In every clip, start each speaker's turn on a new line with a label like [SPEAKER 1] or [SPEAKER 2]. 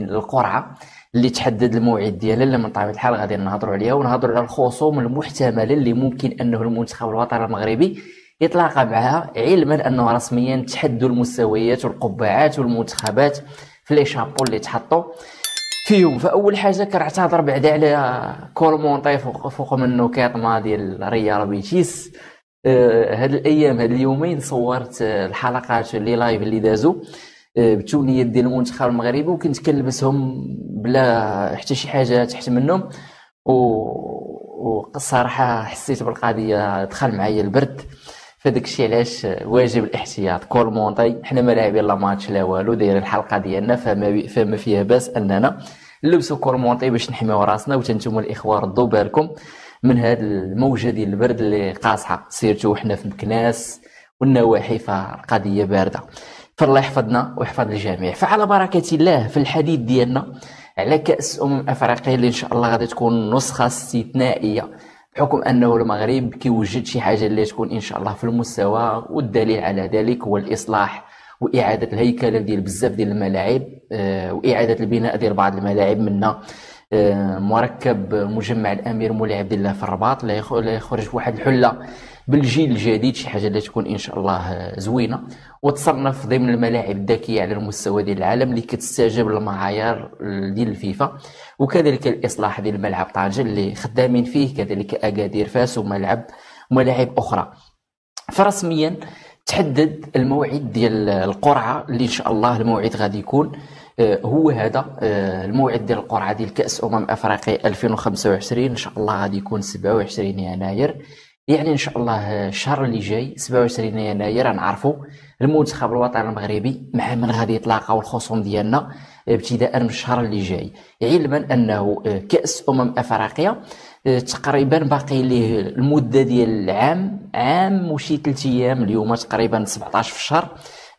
[SPEAKER 1] القرعه اللي تحدد الموعد ديالها، اللي من طبيعه الحال غادي نهضروا عليها، ونهضروا على الخصوم المحتمله اللي ممكن انه المنتخب الوطني المغربي يتلاقى معها، علما انه رسميا تحدوا المستويات والقبعات والمنتخبات في لي شابو اللي تحطوا فيهم. فاول حاجه كنعتذر بعدا على كولمونطي فوق من النكات ديال ريال بيتيس. هاد الايام هاد اليومين صورت الحلقات اللي لايف اللي دازوا بالتونيات ديال المنتخب المغربي، وكنت كنلبسهم بلا حتى شي حاجه تحت منهم، والصراحه حسيت بالقضيه، دخل معايا البرد، فداك الشيء علاش واجب الاحتياط. كولمونطي حنا ما لاعبين لا ماتش لا والو، داير الحلقه ديالنا، فما فيها باس اننا نلبسوا كولمونطي باش نحميو راسنا. وتنتوما الاخوه ردوا بالكم من هاد الموجه ديال البرد اللي قاصحه، سيرتو حنا في مكناس والنواحي، فالقضيه بارده. فالله يحفظنا ويحفظ الجميع. فعلى بركه الله في الحديث ديالنا على كاس افريقيا اللي ان شاء الله غادي تكون نسخه استثنائيه، بحكم انه المغرب كيوجد شي حاجه اللي تكون ان شاء الله في المستوى، والدليل على ذلك هو الاصلاح واعاده الهيكله ديال بزاف ديال الملاعب، واعاده البناء ديال بعض الملاعب، منها مركب مجمع الامير مولي عبد الله في الرباط لا يخرج بواحد الحله بالجيل الجديد، شي حاجه اللي تكون ان شاء الله زوينه، وتصنف ضمن الملاعب الذكيه على المستوى ديال العالم اللي كتستجيب للمعايير ديال الفيفا. وكذلك الاصلاح ديال ملعب طنجة اللي خدامين فيه، كذلك اكادير فاس وملاعب اخرى. فرسميا تحدد الموعد ديال القرعه اللي ان شاء الله الموعد غادي يكون هو هذا الموعد ديال القرعه ديال كاس افريقيا 2025. ان شاء الله غادي يكون 27 يناير، يعني ان شاء الله الشهر اللي جاي 27 يناير غنعرفوا المنتخب الوطني المغربي مع من غادي يتلاقاو الخصوم ديالنا ابتداء من الشهر اللي جاي، علما انه كاس افريقيا تقريبا باقي ليه المده ديال عام وشي 3 ايام، اليوم تقريبا 17 في الشهر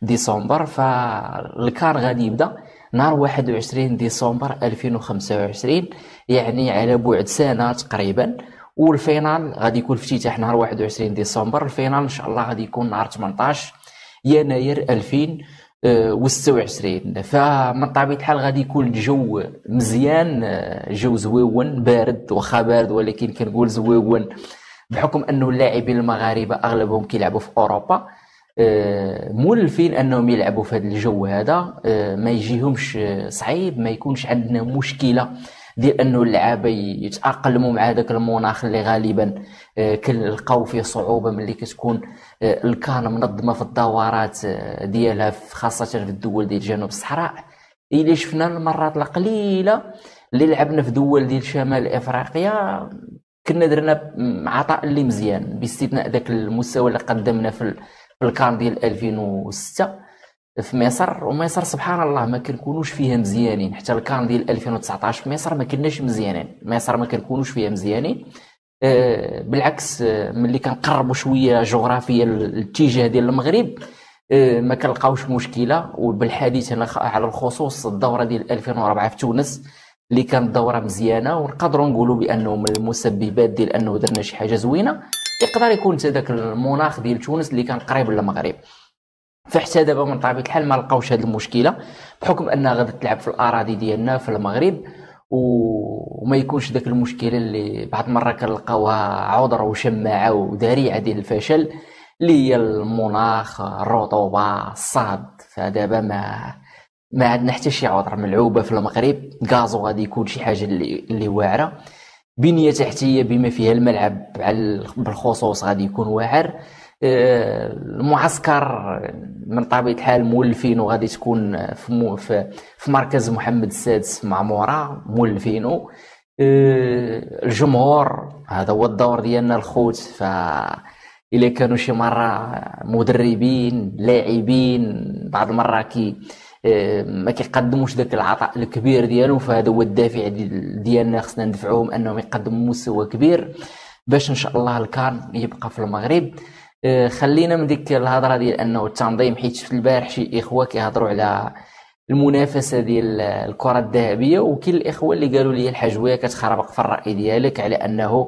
[SPEAKER 1] ديسمبر. فالكان غادي يبدا نهار 21 ديسمبر 2025، يعني على بعد سنه تقريبا. والفينال غادي يكون افتتاح نهار 21 ديسمبر، الفينال ان شاء الله غادي يكون نهار 18 يناير 2026. فمن طبيعه الحال غادي يكون الجو مزيان، جو زويون بارد، واخا بارد ولكن كنقول زويون بحكم انه اللاعبين المغاربه اغلبهم كيلعبوا في اوروبا، مولفين انهم يلعبوا في هذا الجو هذا، ما يجيهمش صعيب، ما يكونش عندنا مشكله ديال انه اللعابه يتاقلموا مع هذاك المناخ اللي غالبا كنلقاو فيه صعوبه ملي كتكون الكان منظمه في الدورات ديالها، خاصه في الدول ديال جنوب الصحراء. الا شفنا المرات القليله اللي لعبنا في دول ديال شمال افريقيا كنا درنا عطاء اللي مزيان، باستثناء ذاك المستوى اللي قدمنا في الكان ديال 2006 في مصر. ومصر سبحان الله ما كنكونوش فيها مزيانين، حتى الكان ديال 2019 في مصر ما كناش مزيانين، مصر ما كنكونوش فيها مزيانين، بالعكس ملي كنقربوا شويه جغرافيا الاتجاه ديال المغرب ما كنلقاوش مشكله. وبالحديث هنا على الخصوص الدوره ديال 2004 في تونس اللي كانت دوره مزيانه، ونقدروا نقولوا بانه من المسببات ديال انه درنا شي حاجه زوينه يقدر يكون حتى داك المناخ ديال تونس اللي كان قريب للمغرب. فحتى دابا من طبيعه الحال ما لقاوش هذه المشكله، بحكم انها غادي تلعب في الاراضي ديالنا في المغرب، وما يكونش داك المشكله اللي بعض المره كنلقاوها عذر وشماعه وذريعه ديال الفشل، اللي هي المناخ، الرطوبه، الصهد. فدابا ما عندنا حتى شي عذر، ملعوبه في المغرب، غازو غادي يكون شي حاجه اللي واعره، بنيه تحتيه بما فيها الملعب بالخصوص غادي يكون واعر، المعسكر من طبيعه الحال مولفين، وغادي تكون في مركز محمد السادس معموره مولفينو، الجمهور هذا هو الدور ديالنا الخوت. ف الا كانوا شي مره مدربين لاعبين بعض المره ما كيقدموش داك العطاء الكبير ديالهم، فهذا هو الدافع ديالنا، خصنا ندفعوهم انهم يقدموا مستوى كبير باش ان شاء الله الكان يبقى في المغرب. خلينا من ديك الهضره ديال انه التنظيم، حيت شفت البارح شي اخوه كيهضروا على المنافسه ديال الكره الذهبيه، وكاين الاخوه اللي قالوا لي الحجويه كتخربق في الراي ديالك على انه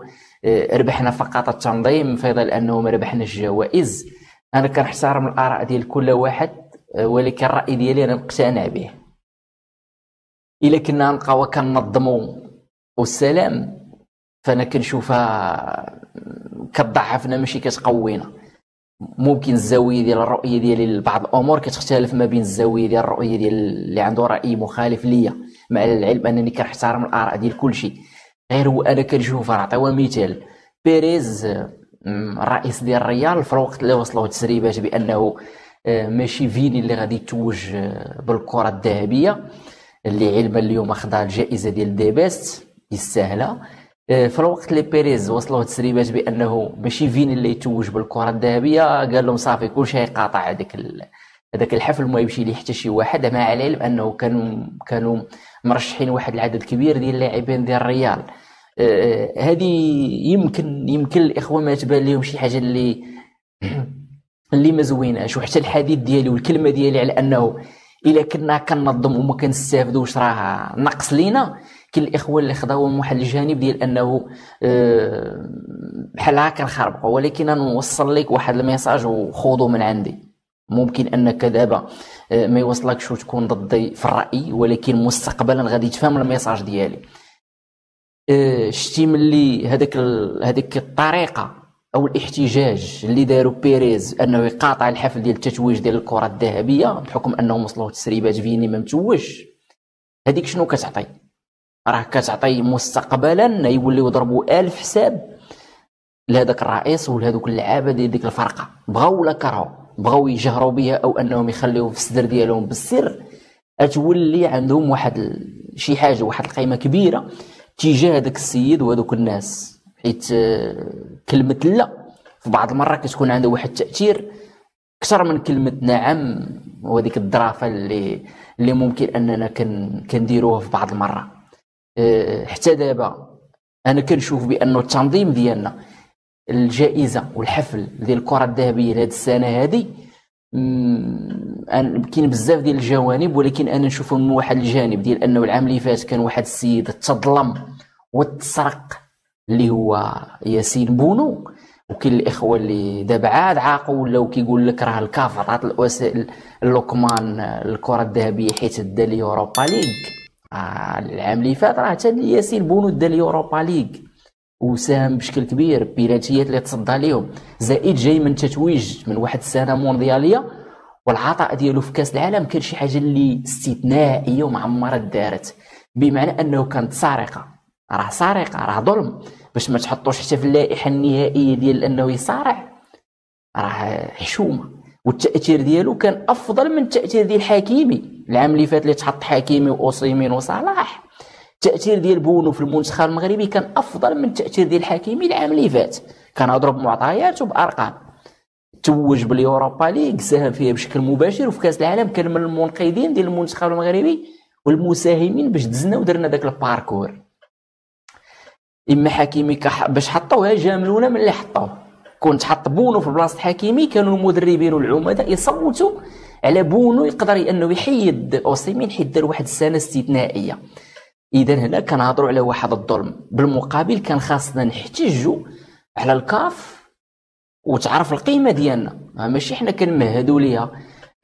[SPEAKER 1] ربحنا فقط التنظيم في ظل انه ما ربحناش الجوائز. انا كنحترم الاراء ديال كل واحد، ولكن الراي ديالي انا مقتنع به. الا كنا نبقاو كننظموا والسلام، فانا كنشوفها كتضعفنا ماشي كتقوينا. ممكن الزاويه ديال الرؤيه ديالي لبعض الامور كتختلف ما بين الزاويه ديال الرؤيه ديال اللي عنده راي مخالف ليا، مع العلم انني كنحترم الاراء ديال كل شيء. غير هو انا كنشوف، نعطيو مثال، بيريز الرئيس ديال الريال في الوقت اللي وصلوا تسريبات بانه ماشي فيني اللي غادي يتوج بالكره الذهبيه، اللي علما اليوم اخذها الجائزه ديال دي بيست يستاهلها. في الوقت اللي بيريز وصلوا تسريبات بانه ماشي فيني اللي يتوج بالكره الذهبيه، قال لهم صافي كلشي يقاطع هذاك الحفل، ما يمشي ليه حتى شي واحد، مع العلم انه كانوا مرشحين واحد العدد كبير ديال اللاعبين ديال الريال. هذه يمكن الاخوه ما تبان لهم شي حاجه اللي ما زويناش. وحتى الحديث ديالي والكلمه ديالي على انه الا كنا كننظم وما كنستافدوش راه نقص لينا. كاين الاخوه اللي خداو من واحد الجانب ديال انه بحال هكا نخربقوا، ولكن انا نوصل لك واحد الميساج وخذوا من عندي. ممكن انك دابا ما يوصلكش وتكون ضدي في الراي، ولكن مستقبلا غادي تفهم الميساج ديالي. شتي ملي هذيك الطريقه او الاحتجاج اللي داروا بيريز انه يقاطع الحفل ديال التتويج ديال الكره الذهبيه بحكم انهم وصلوا تسريبات فيني ما متوج، هذيك شنو كتعطي؟ راه كتعطي مستقبلا يوليو يضربوا 1000 حساب لهذاك الرئيس ولهذوك اللعابه ديال ديك الفرقه، بغاو ولا كرهوا، بغاو يجهروا بها او انهم يخليوه في الصدر ديالهم بالسر، تولي عندهم واحد شي حاجه، واحد القيمه كبيره تجاه هذاك السيد وهذوك الناس. حيت كلمه لا في بعض المرات كتكون عندها واحد التاثير اكثر من كلمه نعم، وهذيك الظرافه اللي ممكن اننا كنديروها في بعض المرات. حتى دابا انا كنشوف بانه التنظيم ديالنا الجائزه والحفل ديال الكره الذهبيه لهذه السنه هذه كاين بزاف ديال الجوانب، ولكن انا نشوفه من واحد الجانب ديال انه العام اللي فات كان واحد السيد تظلم وتسرق اللي هو ياسين بونو، وكاين الاخوه اللي دابا عاد عاقوا ولاو كيقول لك راه الكاف عطات الوسائل لوكمان الكره الذهبيه حيت دا اليوروبا ليغ. العام اللي فات راه حتى ياسين بونو دا اليوروبا ليغ وساهم بشكل كبير، بينالتيات اللي تصدى ليهم، زائد جاي من تتويج من واحد السنه موندياليه، والعطاء ديالو في كاس العالم كان شي حاجه اللي استثنائيه ومعمره دارت، بمعنى انه كانت سرقه، راه سرقه، راه ظلم. باش ما تحطوش حتى في اللائحه النهائيه ديال انه يصارع، راه حشومه. والتاثير ديالو كان افضل من التاثير ديال حكيمي العام اللي فات اللي تحط حكيمي واوسيمين وصلاح. التاثير ديال بونو في المنتخب المغربي كان افضل من التاثير ديال حكيمي العام اللي فات. كان اضرب معطيات وبارقام، توج باليوروبا ليغ، ساهم فيها بشكل مباشر، وفي كاس العالم كان من المنقذين ديال المنتخب المغربي والمساهمين باش دزنا ودرنا داك الباركور. اما حكيمي باش حطوها جاملونا من اللي حطوه، كنت حط بونو في بلاصه حكيمي، كانوا المدربين والعمداء يصوتوا على بونو يقدر انه يحيد اوسيمين حيت دار واحد السنه استثنائيه. اذا هنا كنهضروا على واحد الظلم. بالمقابل كان خاصنا نحتجوا على الكاف وتعرف القيمه ديالنا، ماشي حنا كنمهدوا ليها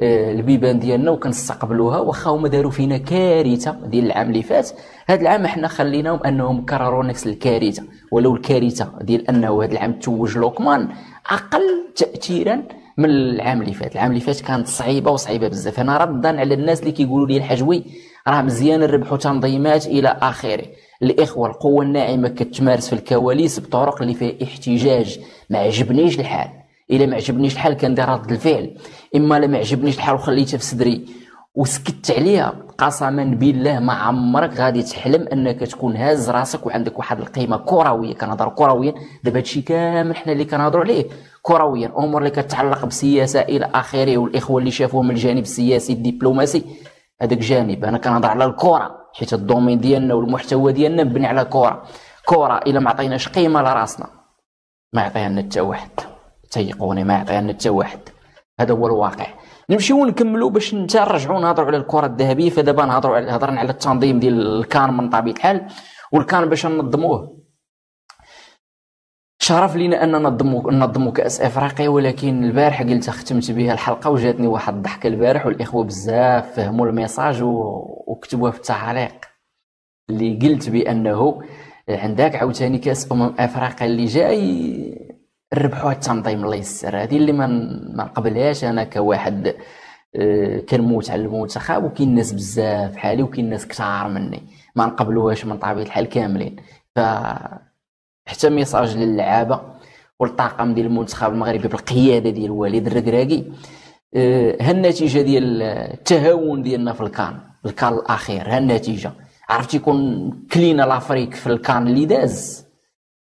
[SPEAKER 1] البيبان ديالنا وكنستقبلوها، واخا هما داروا فينا كارثه ديال العام اللي فات. هذا العام حنا خليناهم انهم كرروا نفس الكارثه، ولو الكارثه ديال انه هذا العام توج لوكمان اقل تاثيرا من العام اللي فات. العام اللي فات كانت صعيبه وصعيبه بزاف. انا ردا على الناس اللي كيقولوا لي الحجوي راه مزيان نربحوا تنظيمات الى اخره. الاخوه القوه الناعمه كتمارس في الكواليس بطرق اللي فيها احتجاج. ما عجبنيش الحال، الا ما عجبنيش الحال كندير رد الفعل، اما لا ما عجبنيش الحال وخليتها في صدري وسكت عليها، قسما بالله ما عمرك غادي تحلم انك تكون هاز راسك وعندك واحد القيمه كرويه. كنهضر كرويا دابا هادشي كامل حنا اللي كنهضروا عليه كرويا، امور اللي كتعلق بالسياسه الى اخره، والاخوه اللي شافوه من الجانب السياسي الدبلوماسي هذاك جانب. انا كنهضر على الكره حيت الدومين ديالنا والمحتوى ديالنا مبني على كره الا ما عطيناش قيمه لراسنا ما يعطيها لنا حتى واحد، تيقوني ما يعطيها لنا حتى واحد. هذا هو الواقع. نمشيو نكملوا باش نرجعوا نهضروا على الكره الذهبيه. فدابا هضرنا على التنظيم ديال الكان من طبيعه الحال، والكان باش ننظموه شرف لينا ان ننظموا كاس افريقيا. ولكن البارح قلت ختمت بها الحلقه وجاتني واحد الضحكه البارح، والاخوه بزاف فهموا الميساج وكتبوها في التعاليق. اللي قلت بانه عندك عاوتاني كاس افريقيا اللي جاي ربحوها التنظيم الله يسر. هذه اللي ما نقبلهاش انا كواحد كنموت على المنتخب، وكاين ناس بزاف بحالي وكاين ناس كثار مني ما نقبلوهاش من طبيعه الحال كاملين. ف حتى ميساج للعابه والطاقم ديال المنتخب المغربي بالقياده ديال وليد الركراكي، هالنتيجه ديال التهاون ديالنا في الكان الاخير، هالنتيجه عرفتي يكون كلينا لافريك في الكان اللي داز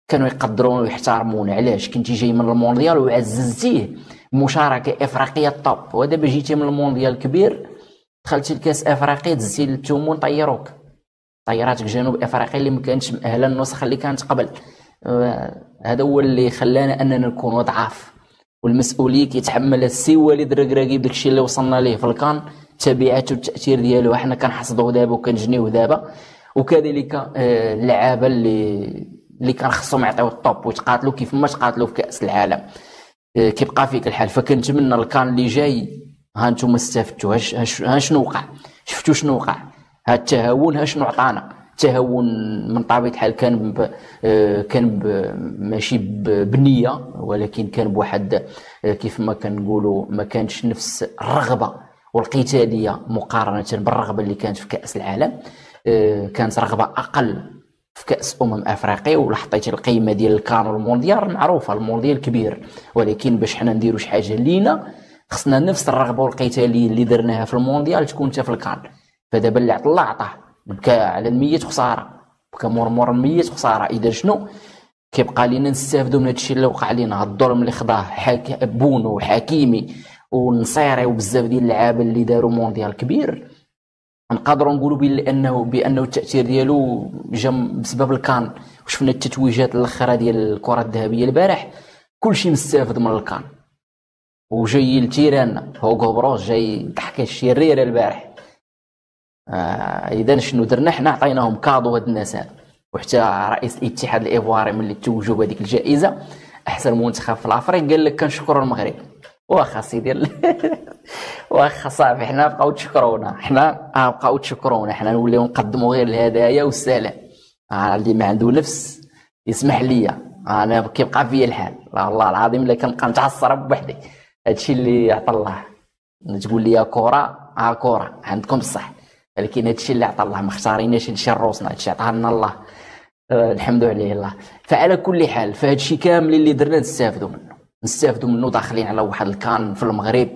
[SPEAKER 1] كانوا يقدرون ويحترمون. علاش؟ كنتي جاي من المونديال وعززتيه مشاركه افريقيه الطوب، ودابا جيتي من المونديال الكبير دخلتي لكاس افريقيا دزتي للتومون طيروك، طيراتك جنوب افريقيا اللي ما كانتش مأهله النسخه اللي كانت قبل. هذا هو اللي خلانا اننا نكونوا ضعاف، والمسؤوليه كيتحملها السي وليد الركراكي بداك الشيء اللي وصلنا ليه في الكان، تبعاته والتاثير ديالو حنا كنحصدوه دابا وكنجنيوه دابا. وكذلك اللعابه اللي كان خصهم يعطيو الطوب ويتقاتلوا كيف ما تقاتلوا في كاس العالم. كيبقى فيك الحال، فكنتمنى الكان اللي جاي ها انتم استفدتوا ها شنو وقع، شفتوا شنو وقع، ها التهاون ها شنو عطانا. التهاون من طبيعه الحال كان ماشي بنيه، ولكن كان بواحد كيف ما كنقولوا ما كانش نفس الرغبه والقتاليه مقارنه بالرغبه اللي كانت في كاس العالم. كانت رغبه اقل في كاس افريقيا. ولاحظتي القيمه ديال الكان والمونديال معروفه، المونديال كبير، ولكن باش حنا نديروا شي حاجه لينا خصنا نفس الرغبه والقتاليه اللي درناها في المونديال تكون حتى في الكان. فدابا اللي عطى الله عطاه، بكى على المية خساره، بكى مور المية خساره. اذا شنو كيبقى لينا نستافدوا من هادشي اللي وقع لينا، هاد الظلم اللي خداه بونو وحكيمي ونصيري وبزاف ديال اللعابه اللي داروا مونديال كبير. نقدروا نقولوا بانه التاثير ديالو جا بسبب الكان. وشفنا التتويجات الاخرى ديال الكره الذهبيه البارح، كلشي مستافد من الكان. وجاي التيران هوغو بروس جاي ضحك الشريره البارح. اذا شنو درنا حنا؟ عطيناهم كادو هاد الناس هاد. وحتى رئيس الاتحاد الايفواري ملي توجوا بهذيك الجائزه احسن منتخب في الافريق قال لك كنشكروا المغرب. واخا سيدي واخا صافي حنا بقاو تشكرونا، حنا بقاو تشكرونا، حنا نوليو نقدموا غير الهدايا والسلام. اللي ما عنده نفس يسمح لي انا كيبقى فيا الحال. والله العظيم الا كنبقى نتعصر بوحدي. هادشي اللي عطى الله. تقول لي كره كره عندكم بصح، ولكن هادشي اللي عطى الله، ما اختاريناش هادشي لروسنا، هادشي عطاه لنا الله. الحمد لله الله. فعلى كل حال فهادشي كامل اللي درنا نستافدوا منه داخلين على واحد الكان في المغرب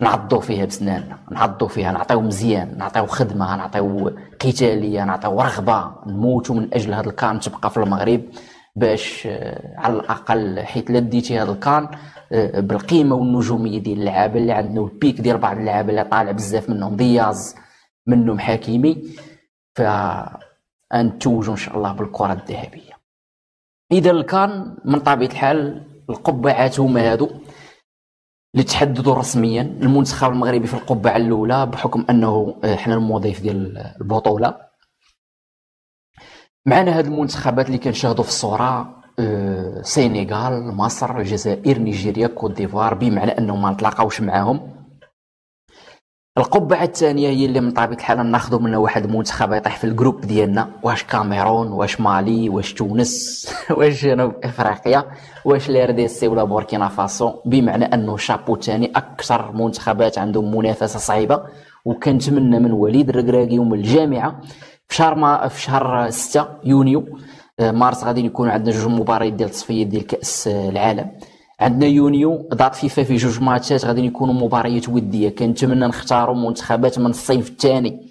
[SPEAKER 1] نعضوا فيها بسناننا، نعضوا فيها، نعطيو مزيان، نعطيو خدمه، نعطيو قتاليه، نعطيو رغبه، نموتوا من اجل هذا الكان تبقى في المغرب. باش على الاقل حيت لا ديتي هذا الكان بالقيمه والنجوميه ديال اللعابه اللي عندنا والبيك ديال بعض اللعابه اللي طالع بزاف منهم دياز منهم حكيمي، فنتوجوا ان شاء الله بالكره الذهبيه. اذا الكان من طبيعه الحال القبعات هما هادو اللي تحددوا رسميا. المنتخب المغربي في القبعه الاولى بحكم انه حنا المضيف ديال البطوله. معنا هاد المنتخبات اللي كنشاهدوا في الصوره السنغال، مصر، الجزائر، نيجيريا، كوت ديفوار، بمعنى انهم ما نتلاقاوش معاهم. القبعه الثانيه هي اللي من طبيعه الحال ناخذوا منها واحد المنتخب يطيح في الجروب ديالنا، واش كاميرون، واش مالي، واش تونس، واش جنوب افريقيا، واش الRDC ولا بوركينا فاسو. بمعنى انه شابو ثاني اكثر منتخبات عندهم منافسه صعيبه. وكنتمنى من وليد الركراكي ومن الجامعه في شهر 6 يونيو مارس غادي يكون عندنا جوج مباريات ديال التصفيات ديال كاس العالم. عندنا يونيو دات فيفا في جوج ماتشات غادي يكونوا مباريات وديه. كنتمنى نختاروا منتخبات من الصنف الثاني.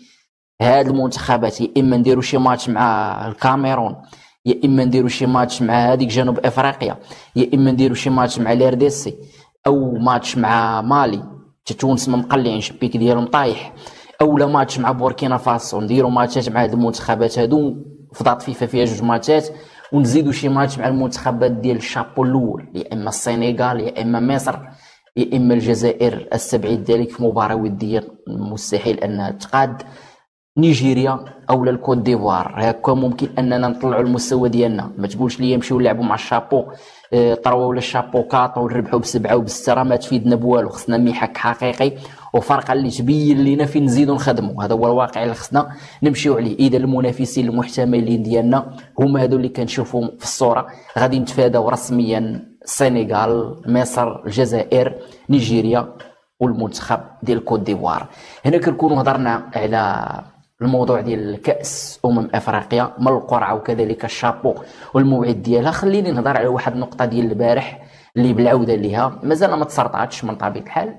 [SPEAKER 1] هاد المنتخبات يا اما نديروا شي ماتش مع الكاميرون، يا اما نديروا شي ماتش مع هذيك جنوب افريقيا، يا اما نديروا شي ماتش مع الRDC او ماتش مع مالي. تونس ما مقلعين شبيك ديالهم طايح، اولا ماتش مع بوركينا فاسو. نديروا ماتشات مع هاد المنتخبات هادو في دات فيفا فيها جوج ماتشات، ونزيدوا شي ماتش مع المنتخبات ديال الشابو الاول، يا اما السنغال، يا اما مصر، يا اما الجزائر. استبعد ذلك في مباراه وديه مستحيل انها تقاد. نيجيريا اولا الكوت ديفوار، هكا ممكن اننا نطلعوا المستوى ديالنا. ما تقولش لي يمشيو يلعبوا مع الشابو طروا ولا الشابو كاط ونربحوا ب7 وب6، راه ما تفيدنا بوالو. خصنا محك حقيقي وفرقه اللي تبين لينا فين نزيدوا نخدموا. هذا هو الواقع اللي خصنا نمشيو عليه. اذا المنافسين المحتملين ديالنا هما هادو اللي كنشوفوا في الصوره، غادي نتفاداو رسميا السنغال، مصر، الجزائر، نيجيريا والمنتخب ديال كوت ديفوار. هنا كنكونوا هضرنا على الموضوع ديال كأس افريقيا من القرعه وكذلك الشابو والموعد ديالها. خليني نهضر على واحد النقطه ديال البارح اللي بالعوده ليها مازال ما تسرطاتش من طبيعه الحال.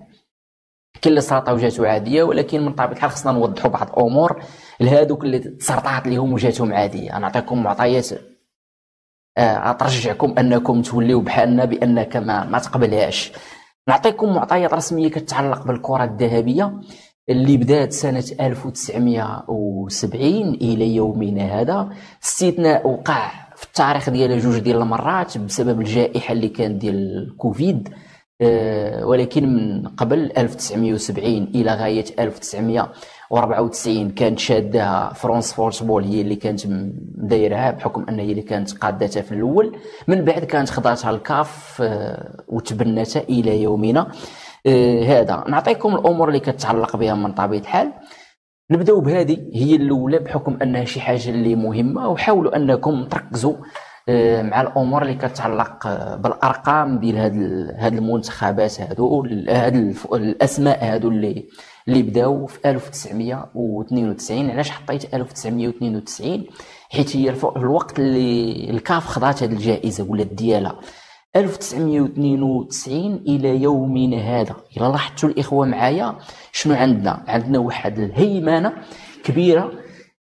[SPEAKER 1] كاين اللي سرطه وجاتو عاديه، ولكن من طبيعه الحال خصنا نوضحوا بعض الامور لهادوك اللي تسرطات ليهم وجاتهم عاديه. نعطيكم معطيات اترجعكم انكم توليو بحالنا بانك ما تقبلهاش. نعطيكم معطيات رسميه كتعلق بالكره الذهبيه اللي بدات سنه 1970 الى يومنا هذا. استثناء وقع في التاريخ ديالها جوج ديال المرات بسبب الجائحه اللي كانت ديال الكوفيد، ولكن من قبل 1970 الى غايه 1994 كانت شادها فرانس فوتبول، هي اللي كانت مدايرها بحكم ان هي اللي كانت قادتها في الاول. من بعد كانت خضعتها الكاف وتبنتها الى يومنا هذا. نعطيكم الامور اللي كتعلق بها من طبيعه الحال. نبداو بهذه هي الاولى بحكم انها شي حاجه اللي مهمه، وحاولوا انكم تركزوا مع الامور اللي كتعلق بالارقام ديال هاد المنتخبات هادو، هاد الاسماء هادو اللي بداو في 1992. علاش حطيت 1992؟ حيت هي الوقت اللي الكاف خضعت هاد الجائزه ولات ديالها 1992 الى يومنا هذا. الا لاحظتوا الاخوه معايا شنو عندنا واحد الهيمنه كبيره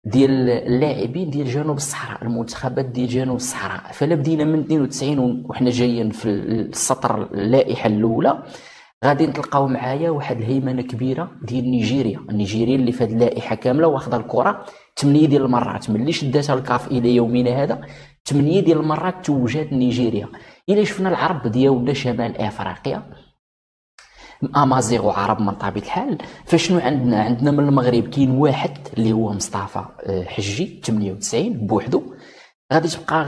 [SPEAKER 1] ديال اللاعبين ديال جنوب الصحراء، المنتخبات ديال جنوب الصحراء. فلا بدينا من 92 وحنا جايين في السطر اللائحه الاولى، غادي نتلقاو معايا واحد الهيمنه كبيره ديال نيجيريا اللي في هذه اللائحه كامله واخذه الكره 8 ديال المرات ملي شداتها الكاف الى يومنا هذا. 8 ديال المرات توجات نيجيريا. الا شفنا العرب ديالنا شمال افريقيا امازيغ وعرب من طبيعه الحال، فشنو عندنا من المغرب كاين واحد اللي هو مصطفى حجي 98 بوحدو. غادي تبقى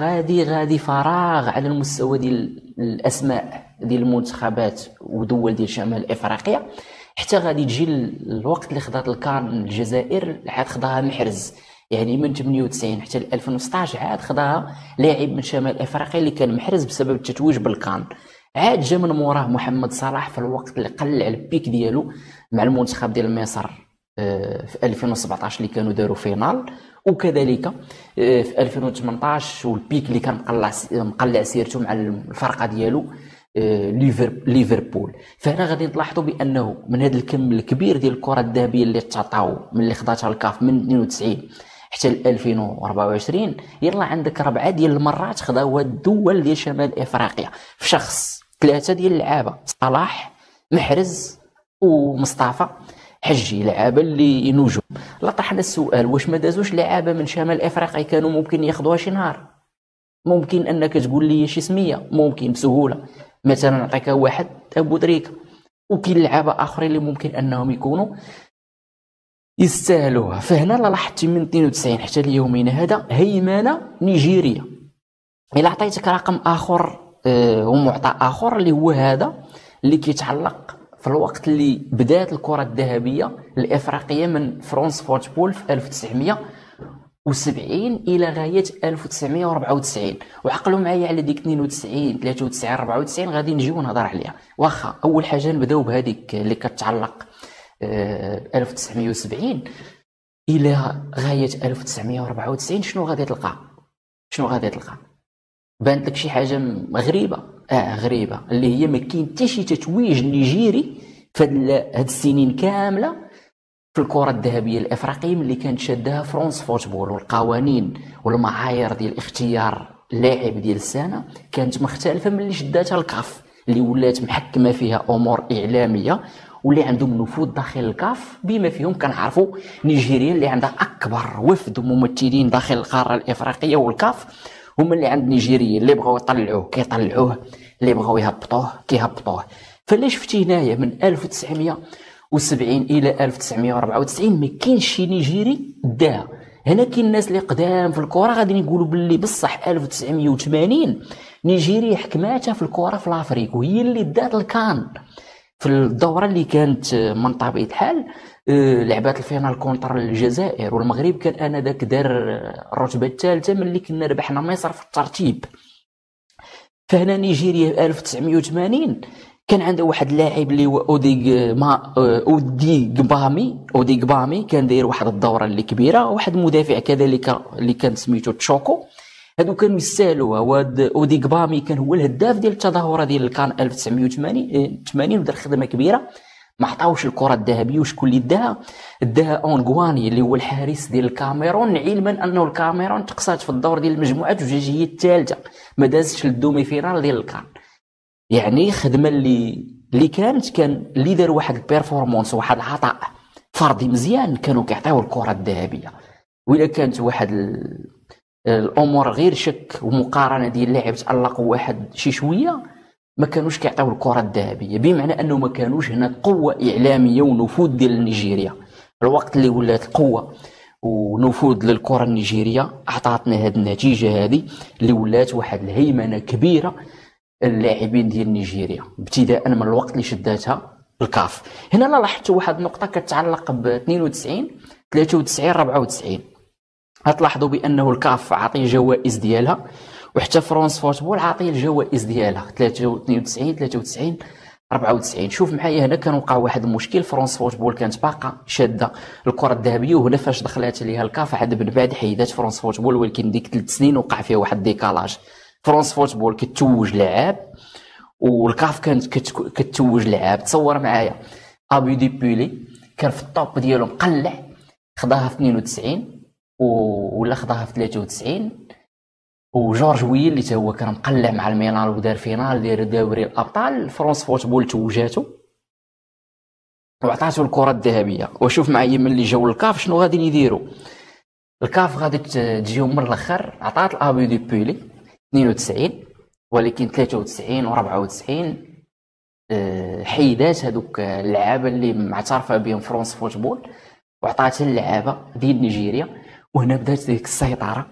[SPEAKER 1] غادي فراغ على المستوى ديال الاسماء ديال المنتخبات ودول ديال شمال افريقيا، حتى غادي تجي الوقت اللي خدات الكان الجزائر عاد خداها محرز. يعني من 98 حتى 2016 عاد خداها لاعب من شمال افريقيا اللي كان محرز بسبب التتويج بالكان. عاد جا من موراه محمد صلاح في الوقت اللي قلع البيك ديالو مع المنتخب ديال مصر في 2017 اللي كانوا داروا فينال، وكذلك في 2018 والبيك اللي كان مقلع سيرته مع الفرقه ديالو ليفربول. فهنا غادي تلاحظوا بانه من هذا الكم الكبير ديال الكره الذهبيه اللي تعطاو من اللي خداتها الكاف من 92 حتى 2024، يلا عندك 4 ديال المرات خداوها الدول ديال شمال افريقيا في شخص 3 ديال اللعابه، صلاح، محرز ومصطفى حجي، لعابه اللي نجوم. لا طرحنا السؤال واش ما دازوش لعابه من شمال افريقيا كانوا ممكن ياخذوها شي نهار؟ ممكن انك تقول لي شي سميه، ممكن بسهوله. مثلا نعطيك واحد ابو دريكه، وكاين لعابه اخرين اللي ممكن انهم يكونوا يستاهلوها. فهنا لاحظتي من 92 حتى ليومنا هذا هيمنه نيجيريا. الا عطيتك رقم اخر ومعطى اخر اللي هو هذا اللي كيتعلق في الوقت اللي بدات الكره الذهبيه الافريقيه من فرانس فوتبول في 1970 الى غايه 1994. وعقلوا معايا على ديك 92 93 94 غادي نجيو نهضر عليها. واخا اول حاجه نبداو بهذيك اللي كتعلق 1970 الى غايه 1994. شنو غادي تلقى؟ بانت لك شي حاجه غريبه غريبه اللي هي ما كاين حتى شي تتويج نيجيري في هاد السنين كامله في الكره الذهبيه الافريقيه ملي كانت شادها فرانس فوتبول. والقوانين والمعايير ديال اختيار اللاعب ديال السنه كانت مختلفه ملي شداتها الكاف اللي ولات محكمه فيها امور اعلاميه واللي عندهم نفوذ داخل الكاف، بما فيهم كنعرفوا نيجيريا اللي عندها اكبر وفد ممثلين داخل القاره الافريقيه والكاف. هما اللي عند نيجيريا اللي بغاو يطلعوه كيطلعوه، اللي بغاو يهبطوه كيهبطوه. فاللي شفتي هنايا من 1970 الى 1994 ما كاينش شي نيجيري داها. هنا كاين الناس اللي قدام في الكره غادي يقولوا باللي بصح 1980 نيجيريا حكماتها في الكره في لافريك وهي اللي دات الكان. في الدوره اللي كانت من طبيعه الحال لعبات الفينال كونتر الجزائر والمغرب، كان انذاك دار الرتبه الثالثه ملي كنا ربحنا مصر في الترتيب. فهنا نيجيريا في 1980 كان عنده واحد اللاعب اللي هو اوديغبامي كان داير واحد الدوره اللي كبيره، واحد المدافع كذلك اللي كان سميتو تشوكو. هادو كانوا يستاهلوها، وهاد اوديغبامي كان هو الهداف ديال التظاهره ديال الكان 1980 ودار خدمه كبيره. ما عطاوش الكره الذهبيه، وشكون اللي داها اونغواني اللي هو الحارس ديال الكاميرون، علما انه الكاميرون تقصات في الدور ديال المجموعات وجات هي الثالثه، ما دازتش للدومي فينال ديال الكان. يعني خدمه اللي كان اللي دار واحد البيرفورمانس، واحد العطاء فردي مزيان، كانوا كيعطيو الكره الذهبيه. وإلا كانت واحد الامور غير شك ومقارنه ديال اللاعب تالق واحد شي شويه، ما كانوش كيعطيو الكره الذهبيه، بمعنى انه ما كانوش هنا قوه اعلاميه ونفوذ ديال نيجيريا. الوقت اللي ولات القوه ونفوذ للكره النيجيريه اعطاتنا هذه النتيجه هذه اللي ولات واحد الهيمنه كبيره اللاعبين ديال نيجيريا، ابتداء من الوقت اللي شداتها الكاف. هنا لاحظت واحد النقطه كتعلق ب 92 93 94. غتلاحظوا بانه الكاف عاطي جوائز ديالها، وحتى فرانس فوتبول عاطي الجوائز ديالها 92 93 94. شوف معايا هنا كان وقع واحد المشكل، فرانس فوتبول كانت باقا شاده الكره الذهبيه، وهنا فاش دخلات عليها الكاف عاد من بعد حيدات فرانس فوتبول، ولكن ديك 3 سنين وقع فيها واحد ديكالاج. فرانس فوتبول كتوج لعاب والكاف كانت كتوج لعاب. تصور معايا ابي دي بولي كان في الطوب ديالو مقلع، خداها في 92 ولا خداها في 93. وجورج ويل اللي هو كان مقلع مع الميلان ودار فينال ديال دوري الابطال، فرانس فوتبول توجاتو وعطاتو الكره الذهبيه. وشوف معايا ملي جاو الكاف شنو غادي يديروا. الكاف غادي تجيهم من الاخر، عطات ابي دي بولي 92 ولكن 93 و94 حيدات هذوك اللعابه اللي معترفه بهم فرانس فوتبول وعطاتها اللعابه ديال نيجيريا. وهنا بدات ديك السيطره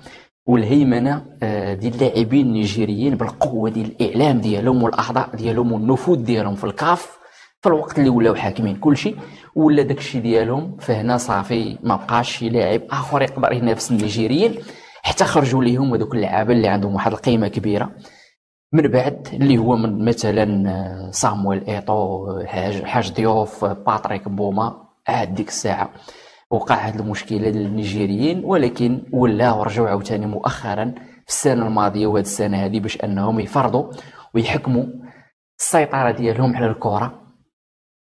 [SPEAKER 1] والهيمنه ديال اللاعبين النيجيريين بالقوه ديال الاعلام ديالهم والاعضاء ديالهم والنفوذ ديالهم في الكاف في الوقت اللي ولاو حاكمين كلشي، ولا داكشي ديالهم. فهنا صافي ما بقاش شي لاعب اخر يقدر ينافس النيجيريين، حتى خرجوا ليهم هذوك اللعابه اللي عندهم واحد القيمه كبيره من بعد، اللي هو من مثلا صامويل ايطو، حاج ضيوف، باتريك بوما. عاد ديك الساعه وقع هذه المشكله ديال النيجيريين، ولكن ولاو رجعوا عاوتاني مؤخرا في السنه الماضيه وهذه السنه هذه باش انهم يفرضوا ويحكموا السيطره ديالهم على الكره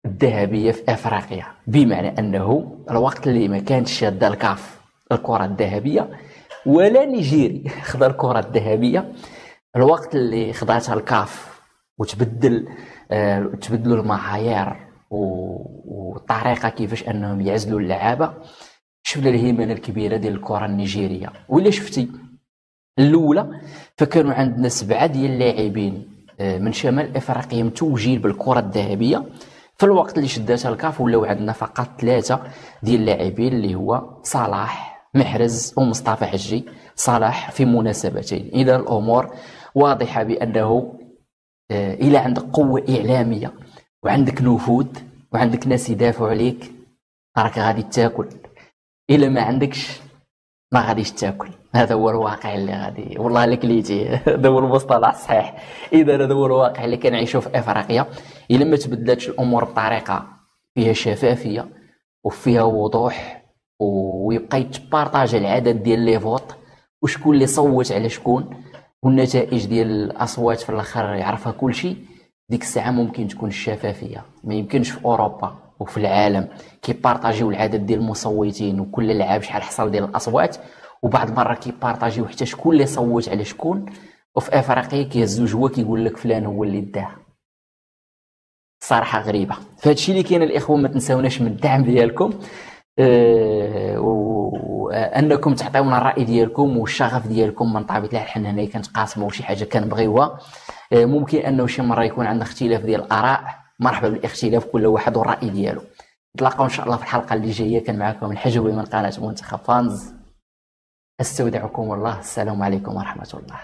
[SPEAKER 1] الذهبيه في افريقيا. بمعنى انه الوقت اللي ما كانتش شاده الكاف الكره الذهبيه ولا نيجيري خدا الكره الذهبيه، الوقت اللي خداتها الكاف تبدلوا المعايير والطريقه كيفاش انهم يعزلوا اللعابه، شفنا الهيمنه الكبيره ديال الكره النيجيريه. ولا شفتي الاولى فكانوا عندنا 7 ديال اللاعبين من شمال افريقيا متوجين بالكره الذهبيه، في الوقت اللي شداتها الكاف ولاو عندنا فقط 3 ديال اللاعبين اللي هو صلاح، محرز ومصطفى حجي. صلاح في مناسبتين. اذا الامور واضحه بانه الى عندك قوه اعلاميه وعندك نفوذ وعندك ناس يدافعوا عليك راك غادي تاكل، الا ما عندكش ما غاديش تاكل. هذا هو الواقع اللي غادي والله لك ليتي هذا هو المصطلح الصحيح. اذا هذا هو الواقع اللي كنعيشوا في افريقيا. الا ما تبدلاتش الامور بطريقه فيها شفافيه وفيها وضوح ويبقى يتبارطاج العدد ديال لي فوت وشكون اللي صوت على شكون والنتائج ديال الاصوات في الاخر يعرفها كلشي، ديك الساعه ممكن تكون الشفافيه. ما يمكنش في اوروبا وفي العالم كيبارطاجيو العدد ديال المصوتين وكل لاعب شحال حصل ديال الاصوات، وبعض المره كيبارطاجيو حتى شكون اللي صوت على شكون. وفي افريقيا كيهزو جوا كيقول لك فلان هو اللي داه. صراحه غريبه. فهادشي اللي كاين الاخوه ما تنساوناش من الدعم ديالكم، وانكم تعطيونا الراي ديالكم والشغف ديالكم. من طبيعه الحال حنا هنا كنتقاسموا شي حاجه كنبغيوها. ممكن انه شي مره يكون عندنا اختلاف ديال الاراء، مرحبا بالاختلاف، كل واحد والراي ديالو. نتلاقاو ان شاء الله في الحلقه اللي جايه. كان معكم الحجوي من قناه منتخب فانز. استودعكم الله. السلام عليكم ورحمه الله.